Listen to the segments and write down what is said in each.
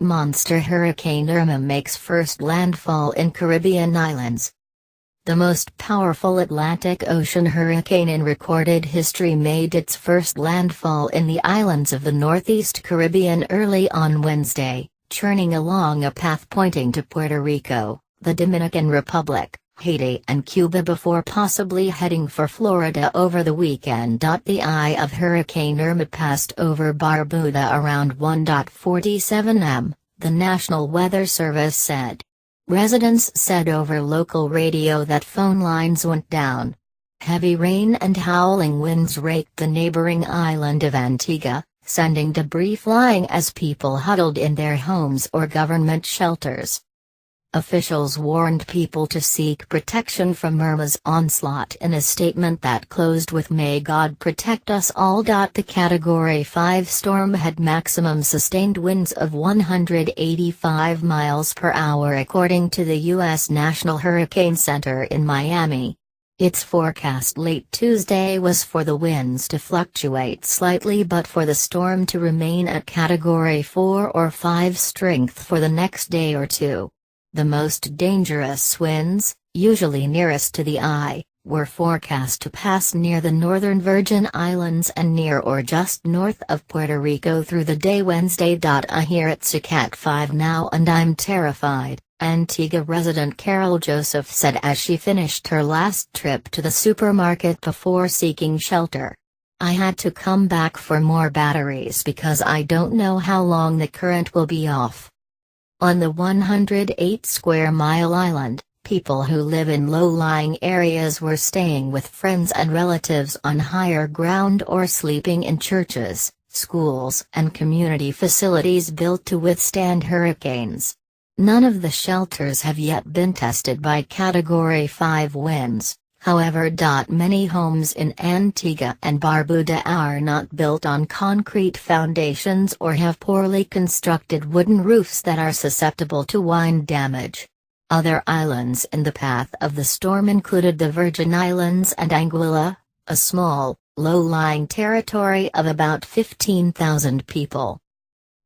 Monster Hurricane Irma makes first landfall in Caribbean islands. The most powerful Atlantic Ocean hurricane in recorded history made its first landfall in the islands of the Northeast Caribbean early on Wednesday, churning along a path pointing to Puerto Rico, the Dominican Republic, Haiti and Cuba before possibly heading for Florida over the weekend. The eye of Hurricane Irma passed over Barbuda around 1:47 am, the National Weather Service said. Residents said over local radio that phone lines went down. Heavy rain and howling winds raked the neighboring island of Antigua, sending debris flying as people huddled in their homes or government shelters. Officials warned people to seek protection from Irma's onslaught in a statement that closed with "May God protect us all." The Category 5 storm had maximum sustained winds of 185 miles per hour according to the U.S. National Hurricane Center in Miami. Its forecast late Tuesday was for the winds to fluctuate slightly but for the storm to remain at Category 4 or 5 strength for the next day or two. The most dangerous winds, usually nearest to the eye, were forecast to pass near the northern Virgin Islands and near or just north of Puerto Rico through the day Wednesday. I hear it's a Cat 5 now and I'm terrified, Antigua resident Carol Joseph said as she finished her last trip to the supermarket before seeking shelter. "I had to come back for more batteries because I don't know how long the current will be off." On the 108-square-mile island, people who live in low-lying areas were staying with friends and relatives on higher ground or sleeping in churches, schools and community facilities built to withstand hurricanes. None of the shelters have yet been tested by Category 5 winds, however. Many homes in Antigua and Barbuda are not built on concrete foundations or have poorly constructed wooden roofs that are susceptible to wind damage. Other islands in the path of the storm included the Virgin Islands and Anguilla, a small, low-lying territory of about 15,000 people.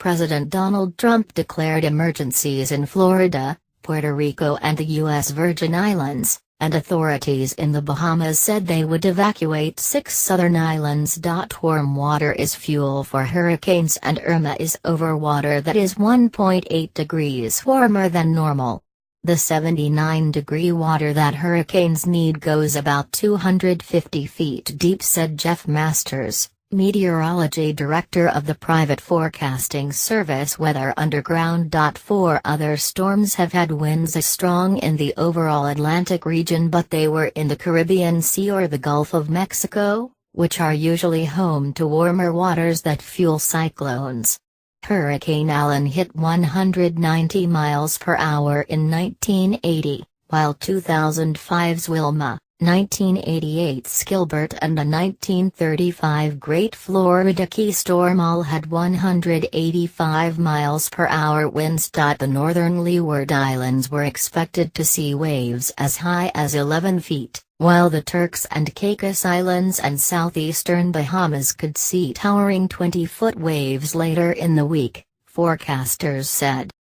President Donald Trump declared emergencies in Florida, Puerto Rico and the U.S. Virgin Islands, and authorities in the Bahamas said they would evacuate 6 southern islands. Warm water is fuel for hurricanes and Irma is over water that is 1.8 degrees warmer than normal. The 79-degree water that hurricanes need goes about 250 feet deep, said Jeff Masters, meteorology director of the private forecasting service Weather Underground. 4 other storms have had winds as strong in the overall Atlantic region, but they were in the Caribbean Sea or the Gulf of Mexico, which are usually home to warmer waters that fuel cyclones. Hurricane Allen hit 190 miles per hour in 1980, while 2005's Wilma, 1988's Gilbert and a 1935 Great Florida Key storm all had 185 miles per hour winds. The northern Leeward Islands were expected to see waves as high as 11 feet, while the Turks and Caicos Islands and southeastern Bahamas could see towering 20-foot waves later in the week, forecasters said.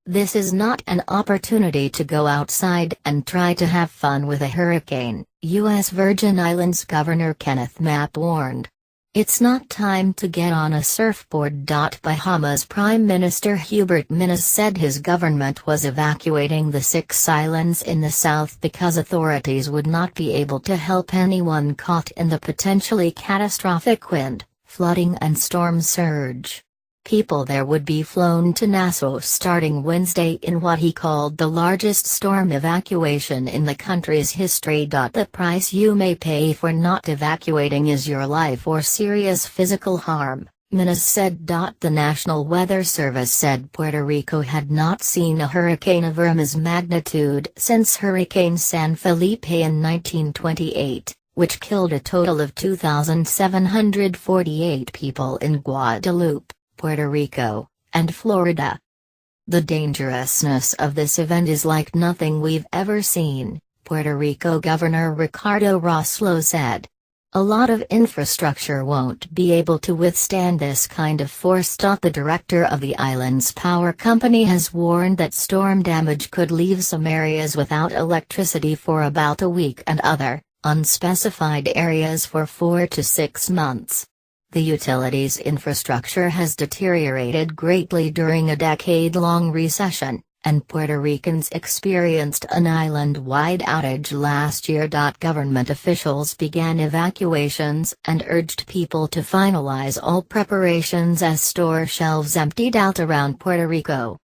"This is not an opportunity to go outside and try to have fun with a hurricane," U.S. Virgin Islands Governor Kenneth Mapp warned. "It's not time to get on a surfboard." Bahamas Prime Minister Hubert Minnis said his government was evacuating the 6 islands in the south because authorities would not be able to help anyone caught in the potentially catastrophic wind, flooding and storm surge. People there would be flown to Nassau starting Wednesday in what he called the largest storm evacuation in the country's history. The price you may pay for not evacuating is your life or serious physical harm, Minnis said. The National Weather Service said Puerto Rico had not seen a hurricane of Irma's magnitude since Hurricane San Felipe in 1928, which killed a total of 2,748 people in Guadalupe, Puerto Rico, and Florida. "The dangerousness of this event is like nothing we've ever seen," Puerto Rico Governor Ricardo Rossello said. A lot of infrastructure won't be able to withstand this kind of force. The director of the island's power company has warned that storm damage could leave some areas without electricity for about a week and other, unspecified areas for 4 to 6 months. The utilities infrastructure has deteriorated greatly during a decade-long recession, and Puerto Ricans experienced an island-wide outage last year. Government officials began evacuations and urged people to finalize all preparations as store shelves emptied out around Puerto Rico.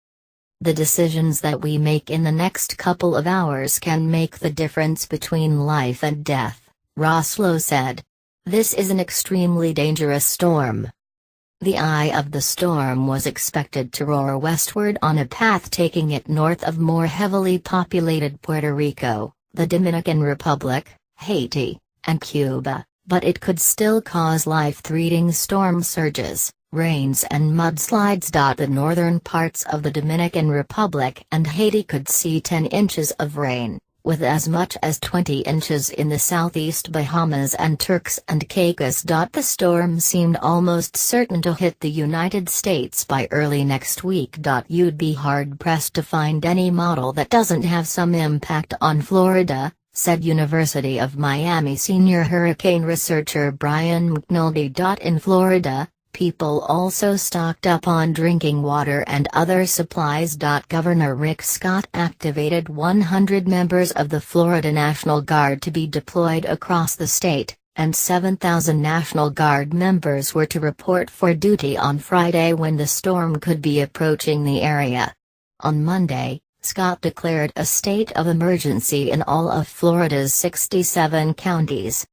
The decisions that we make in the next couple of hours can make the difference between life and death, Roslo said. This is an extremely dangerous storm. The eye of the storm was expected to roar westward on a path taking it north of more heavily populated Puerto Rico, the Dominican Republic, Haiti, and Cuba, but it could still cause life-threatening storm surges, rains and mudslides. The northern parts of the Dominican Republic and Haiti could see 10 inches of rain, with as much as 20 inches in the southeast Bahamas and Turks and Caicos. The storm seemed almost certain to hit the United States by early next week. You'd be hard-pressed to find any model that doesn't have some impact on Florida, said University of Miami senior hurricane researcher Brian McNulty. In Florida, people also stocked up on drinking water and other supplies. Governor Rick Scott activated 100 members of the Florida National Guard to be deployed across the state, and 7,000 National Guard members were to report for duty on Friday when the storm could be approaching the area. On Monday, Scott declared a state of emergency in all of Florida's 67 counties.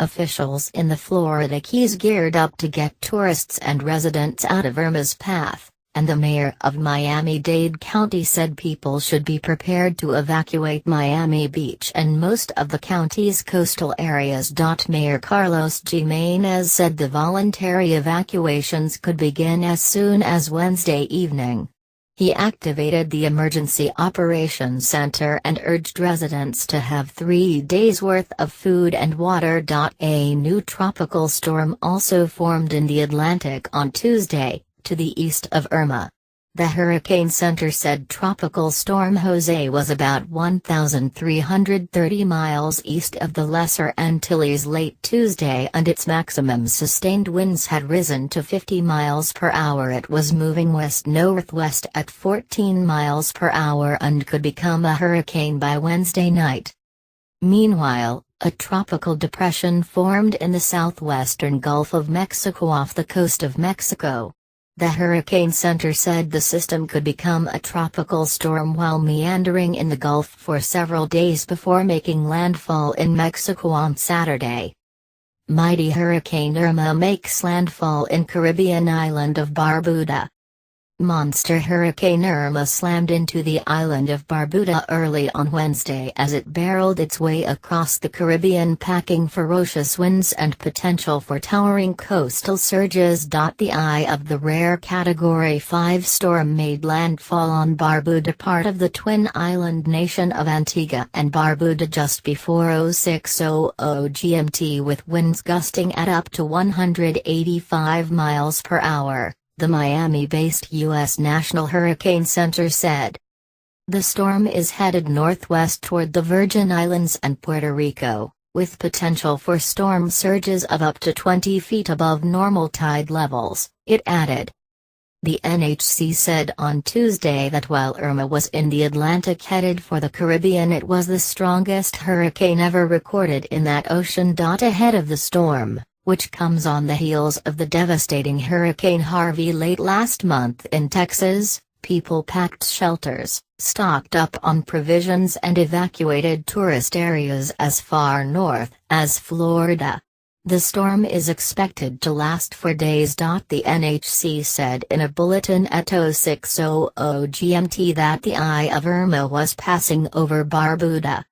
Officials in the Florida Keys geared up to get tourists and residents out of Irma's path, and the mayor of Miami-Dade County said people should be prepared to evacuate Miami Beach and most of the county's coastal areas. Mayor Carlos Jimenez said the voluntary evacuations could begin as soon as Wednesday evening. He activated the Emergency Operations Center and urged residents to have 3 days' worth of food and water. A new tropical storm also formed in the Atlantic on Tuesday, to the east of Irma. The Hurricane Center said Tropical Storm Jose was about 1,330 miles east of the Lesser Antilles late Tuesday, and its maximum sustained winds had risen to 50 miles per hour. It was moving west-northwest at 14 miles per hour and could become a hurricane by Wednesday night. Meanwhile, a tropical depression formed in the southwestern Gulf of Mexico off the coast of Mexico. The Hurricane Center said the system could become a tropical storm while meandering in the Gulf for several days before making landfall in Mexico on Saturday. Mighty Hurricane Irma makes landfall in Caribbean island of Barbuda. Monster Hurricane Irma slammed into the island of Barbuda early on Wednesday as it barreled its way across the Caribbean, packing ferocious winds and potential for towering coastal surges. The eye of the rare Category 5 storm made landfall on Barbuda, part of the twin island nation of Antigua and Barbuda, just before 06:00 GMT, with winds gusting at up to 185 miles per hour. The Miami-based U.S. National Hurricane Center said. The storm is headed northwest toward the Virgin Islands and Puerto Rico, with potential for storm surges of up to 20 feet above normal tide levels, it added. The NHC said on Tuesday that while Irma was in the Atlantic headed for the Caribbean, it was the strongest hurricane ever recorded in that ocean. Ahead of the storm, which comes on the heels of the devastating Hurricane Harvey late last month in Texas, people packed shelters, stocked up on provisions and evacuated tourist areas as far north as Florida. The storm is expected to last for days. The NHC said in a bulletin at 06:00 GMT that the eye of Irma was passing over Barbuda.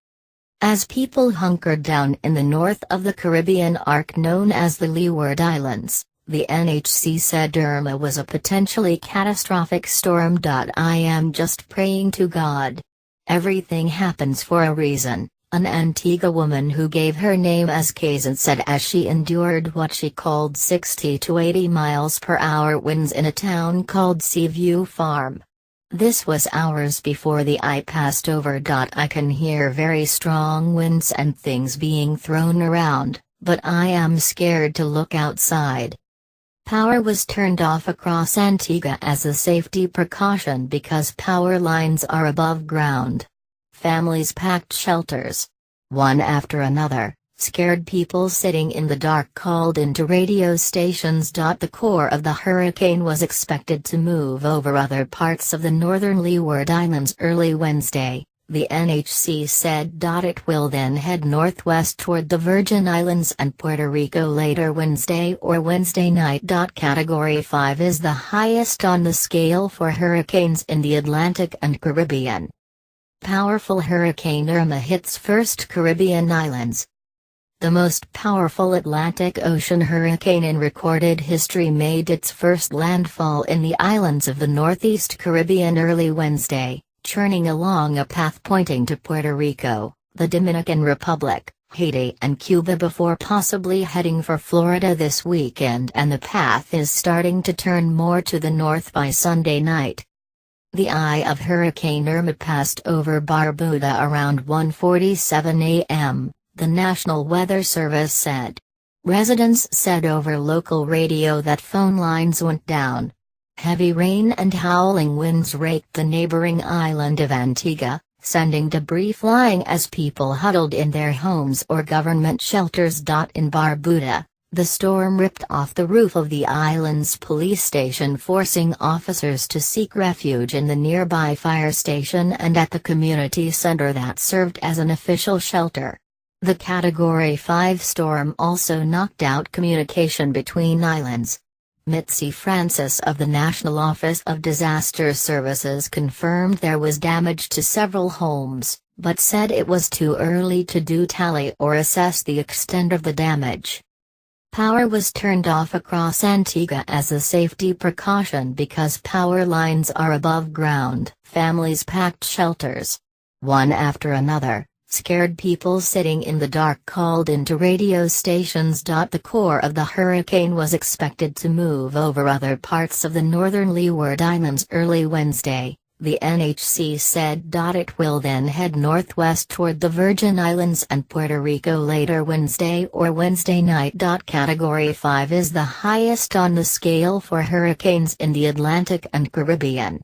As people hunkered down in the north of the Caribbean arc known as the Leeward Islands, the NHC said Irma was a potentially catastrophic storm. I am just praying to God. Everything happens for a reason, An Antigua woman who gave her name as Kazan said as she endured what she called 60 to 80 miles per hour winds in a town called Seaview Farm. This was hours before the eye passed over. I can hear very strong winds and things being thrown around, but I am scared to look outside. Power was turned off across Antigua as a safety precaution because power lines are above ground. Families packed shelters. One after another, scared people sitting in the dark called into radio stations. The core of the hurricane was expected to move over other parts of the northern Leeward Islands early Wednesday, the NHC said. It will then head northwest toward the Virgin Islands and Puerto Rico later Wednesday or Wednesday night. Category 5 is the highest on the scale for hurricanes in the Atlantic and Caribbean. Powerful Hurricane Irma hits first Caribbean islands. The most powerful Atlantic Ocean hurricane in recorded history made its first landfall in the islands of the Northeast Caribbean early Wednesday, churning along a path pointing to Puerto Rico, the Dominican Republic, Haiti and Cuba before possibly heading for Florida this weekend, and the path is starting to turn more to the north by Sunday night. The eye of Hurricane Irma passed over Barbuda around 1:47 a.m., the National Weather Service said. Residents said over local radio that phone lines went down. Heavy rain and howling winds raked the neighboring island of Antigua, sending debris flying as people huddled in their homes or government shelters. In Barbuda, the storm ripped off the roof of the island's police station, forcing officers to seek refuge in the nearby fire station and at the community center that served as an official shelter. The Category 5 storm also knocked out communication between islands. Mitzi Francis of the National Office of Disaster Services confirmed there was damage to several homes, but said it was too early to do tally or assess the extent of the damage. Power was turned off across Antigua as a safety precaution because power lines are above ground. Families packed shelters. One after another, scared people sitting in the dark called into radio stations. The core of the hurricane was expected to move over other parts of the northern Leeward Islands early Wednesday, the NHC said. It will then head northwest toward the Virgin Islands and Puerto Rico later Wednesday or Wednesday night. Category 5 is the highest on the scale for hurricanes in the Atlantic and Caribbean.